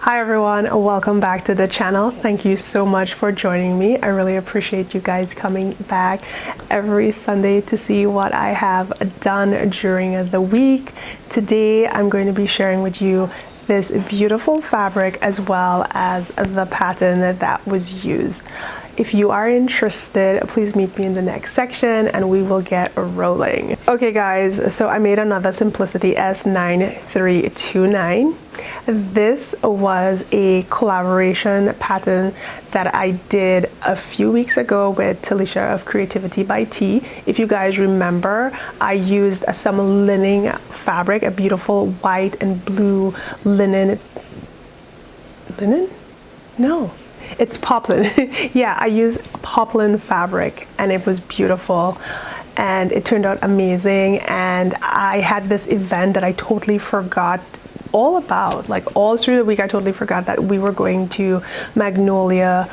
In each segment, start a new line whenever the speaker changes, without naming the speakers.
Hi everyone, welcome back to the channel. Thank you so much for joining me. I really appreciate you guys coming back every Sunday to see what I have done during the week. Today I'm going to be sharing with you this beautiful fabric as well as the pattern that was used. If you are interested, please meet me in the next section and we will get rolling. Okay guys, so I made another Simplicity S9329. This was a collaboration pattern that I did a few weeks ago with Talisha of Creativity by T. If you guys remember, I used some linen fabric, a beautiful white and blue linen. No. It's poplin. Yeah, I used poplin fabric and it was beautiful and it turned out amazing. And I had this event that I totally forgot all about. Like all through the week I totally forgot that we were going to Magnolia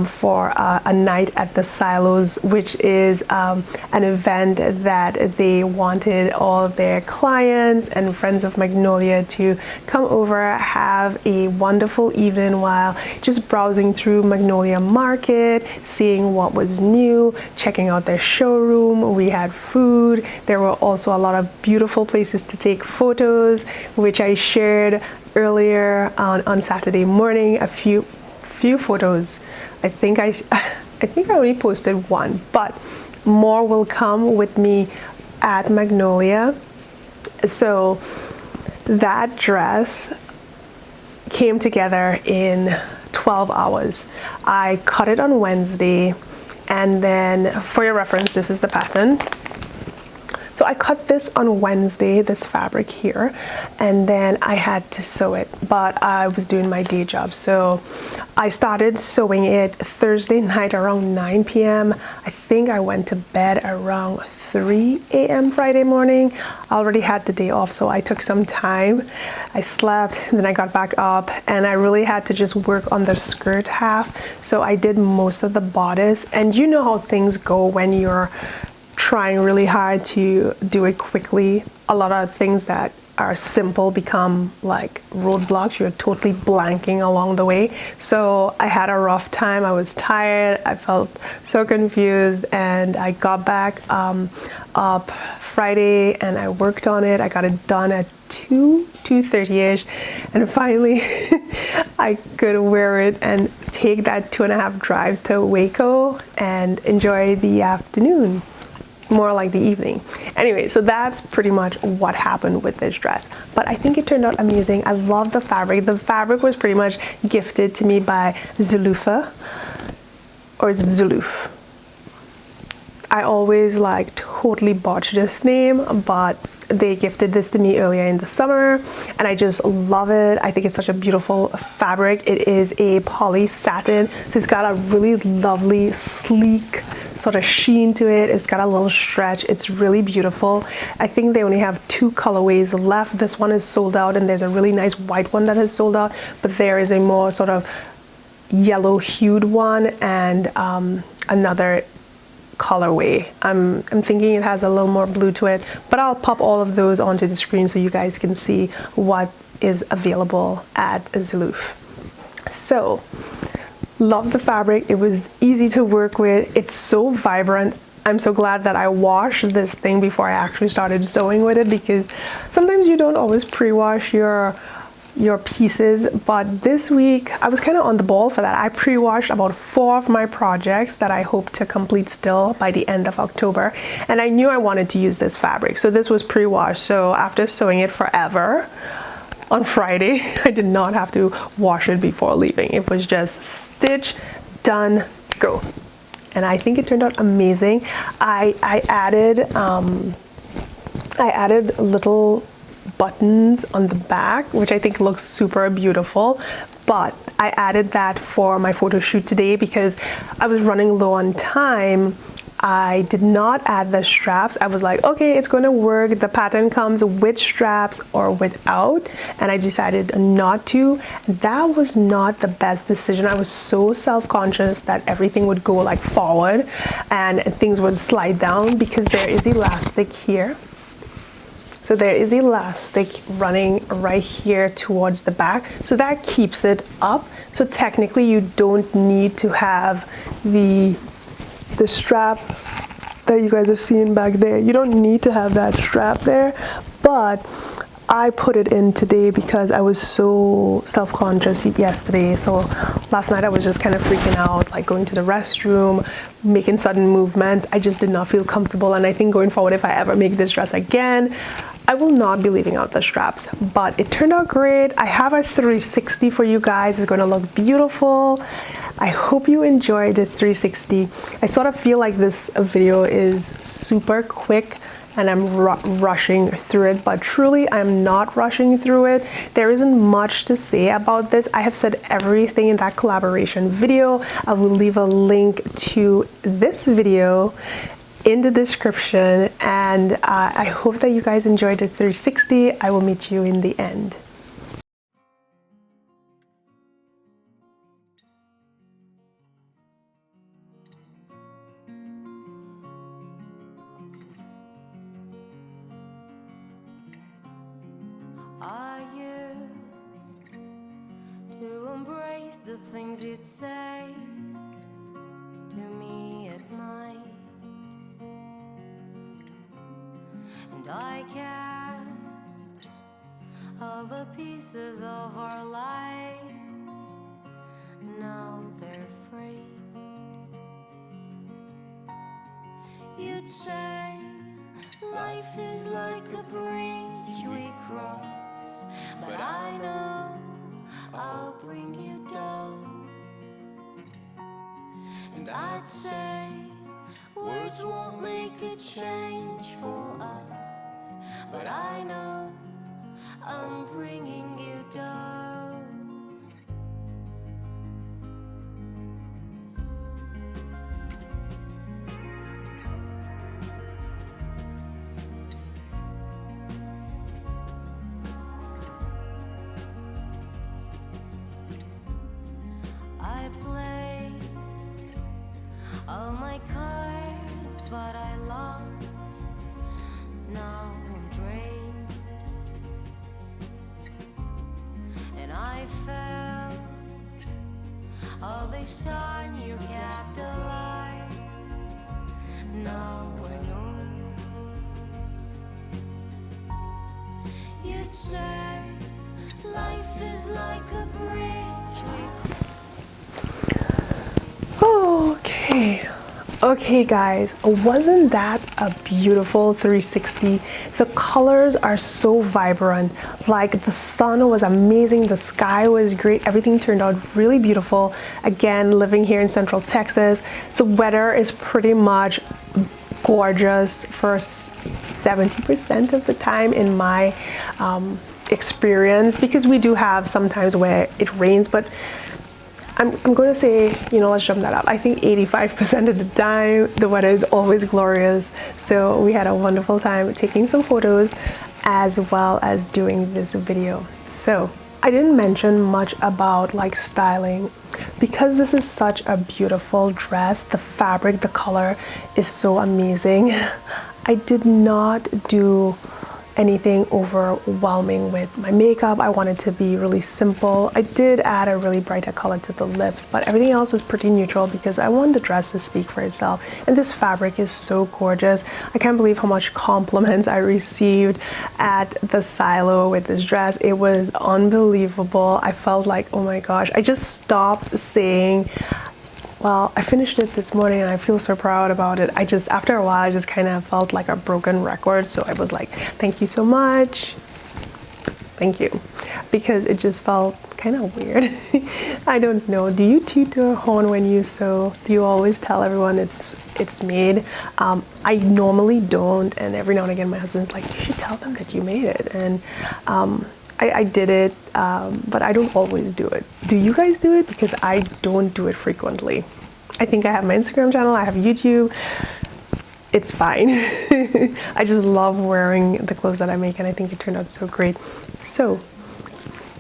for a night at the Silos, which is an event that they wanted all of their clients and friends of Magnolia to come over, have a wonderful evening while just browsing through Magnolia Market, seeing what was new, checking out their showroom. We had food. There were also a lot of beautiful places to take photos, which I shared earlier on Saturday morning. A few photos. I think I only posted one, but more will come with me at Magnolia. So that dress came together in 12 hours. I cut it on Wednesday, and then for your reference, this is the pattern. So I cut this on Wednesday, this fabric here, and then I had to sew it, but I was doing my day job. So I started sewing it Thursday night around 9 p.m. I think I went to bed around 3 a.m. Friday morning. I already had the day off, so I took some time. I slept, then I got back up, and I really had to just work on the skirt half. So I did most of the bodice, and you know how things go when you're trying really hard to do it quickly. A lot of things that are simple become like roadblocks. You're totally blanking along the way. So I had a rough time. I was tired. I felt so confused, and I got back up Friday and I worked on it. I got it done at 2:30ish, and finally I could wear it and take that 2.5 drives to Waco and enjoy the afternoon. More like the evening. Anyway, so that's pretty much what happened with this dress, but I think it turned out amazing. I love the fabric. The fabric was pretty much gifted to me by Zulufa, or is it Zuluf? I always like totally botch this name, but they gifted this to me earlier in the summer and I just love it. I think it's such a beautiful fabric. It is a poly satin, so it's got a really lovely sleek sort of sheen to it. It's got a little stretch. It's really beautiful. I think they only have 2 colorways left. This one is sold out, and there's a really nice white one that is sold out, but there is a more sort of yellow hued one and another colorway. I'm thinking it has a little more blue to it, but I'll pop all of those onto the screen so you guys can see what is available at Zuluf. So love the fabric. It was easy to work with. It's so vibrant. I'm so glad that I washed this thing before I actually started sewing with it, because sometimes you don't always pre-wash your pieces, but this week I was kind of on the ball for that. I pre-washed about 4 of my projects that I hope to complete still by the end of October, and I knew I wanted to use this fabric, so this was pre-washed. So after sewing it forever on Friday, I did not have to wash it before leaving. It was just stitch, done, go. And I think it turned out amazing. I added little buttons on the back, which I think looks super beautiful, but I added that for my photo shoot today because I was running low on time. I did not add the straps. I was like, okay, it's going to work. The pattern comes with straps or without, and I decided not to. That was not the best decision. I was so self-conscious that everything would go like forward and things would slide down because there is elastic here. So there is elastic running right here towards the back, so that keeps it up. So technically you don't need to have the strap that you guys are seeing back there. You don't need to have that strap there, but I put it in today because I was so self-conscious yesterday. So last night I was just kind of freaking out, like going to the restroom, making sudden movements. I just did not feel comfortable, and I think going forward, if I ever make this dress again, I will not be leaving out the straps. But it turned out great. I have a 360 for you guys. It's going to look beautiful. I hope you enjoyed the 360. I sort of feel like this video is super quick and I'm rushing through it, but truly I'm not rushing through it. There isn't much to say about this. I have said everything in that collaboration video. I will leave a link to this video in the description, and I hope that you guys enjoyed the 360. I will meet you in the end.
I used to embrace the things you'd say to me at night, and I kept all the pieces of our life. Now they're free. You'd say life is like a bridge we cross, but I know I'll bring you down. And I'd say words won't make a change for us, but I know I'm bringing you down. I played all my cards, but I lost. Now I'm drained, and I felt all this time you kept alive. Now I know. You'd say life is like a bridge we
Okay guys, wasn't that a beautiful 360? The colors are so vibrant. Like, the sun was amazing, the sky was great, everything turned out really beautiful. Again, living here in Central Texas, the weather is pretty much gorgeous for 70% of the time in my experience, because we do have sometimes where it rains, but I'm going to say, you know, let's jump that up. I think 85% of the time, the weather is always glorious. So we had a wonderful time taking some photos as well as doing this video. So I didn't mention much about like styling, because this is such a beautiful dress. The fabric, the color is so amazing. I did not do anything overwhelming with my makeup. I wanted to be really simple. I did add a really brighter color to the lips, but everything else was pretty neutral because I wanted the dress to speak for itself. And this fabric is so gorgeous. I can't believe how much compliments I received at the silo with this dress. It was unbelievable. I felt like, oh my gosh, I just stopped saying, well, I finished it this morning and I feel so proud about it. After a while, I just kind of felt like a broken record. So I was like, thank you so much. Thank you. Because it just felt kind of weird. I don't know. Do you toot your horn when you sew? Do you always tell everyone it's made? I normally don't. And every now and again, my husband's like, you should tell them that you made it. And I did it, but I don't always do it. Do you guys do it? Because I don't do it frequently. I think I have my Instagram channel, I have YouTube. It's fine. I just love wearing the clothes that I make, and I think it turned out so great. So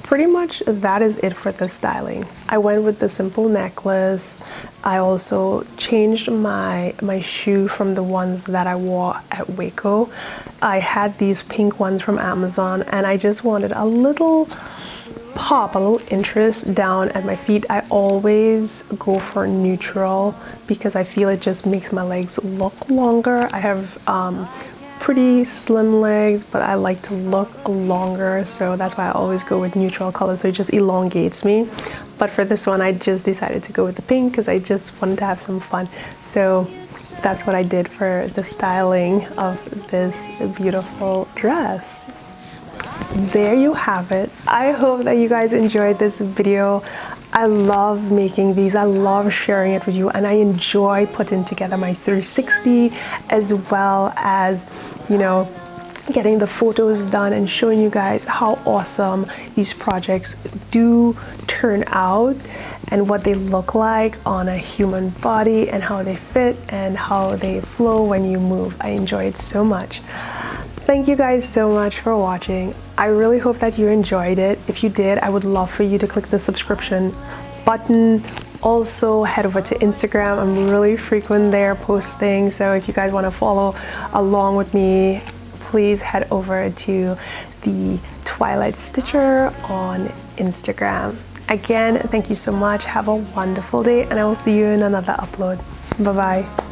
pretty much that is it for the styling. I went with the simple necklace. I also changed my shoe from the ones that I wore at Waco. I had these pink ones from Amazon, and I just wanted a little pop, a little interest down at my feet. I always go for neutral because I feel it just makes my legs look longer. I have pretty slim legs, but I like to look longer, so that's why I always go with neutral colors, so it just elongates me. But for this one, I just decided to go with the pink because I just wanted to have some fun. So that's what I did for the styling of this beautiful dress. There you have it. I hope that you guys enjoyed this video. I love making these, I love sharing it with you, and I enjoy putting together my 360 as well as, you know, getting the photos done and showing you guys how awesome these projects do turn out and what they look like on a human body and how they fit and how they flow when you move. I enjoy it so much. Thank you guys so much for watching. I really hope that you enjoyed it. If you did, I would love for you to click the subscription button. Also head over to Instagram. I'm really frequent there posting, so if you guys want to follow along with me, please head over to the Twilight Stitcher on Instagram. Again, thank you so much. Have a wonderful day, and I will see you in another upload. Bye bye.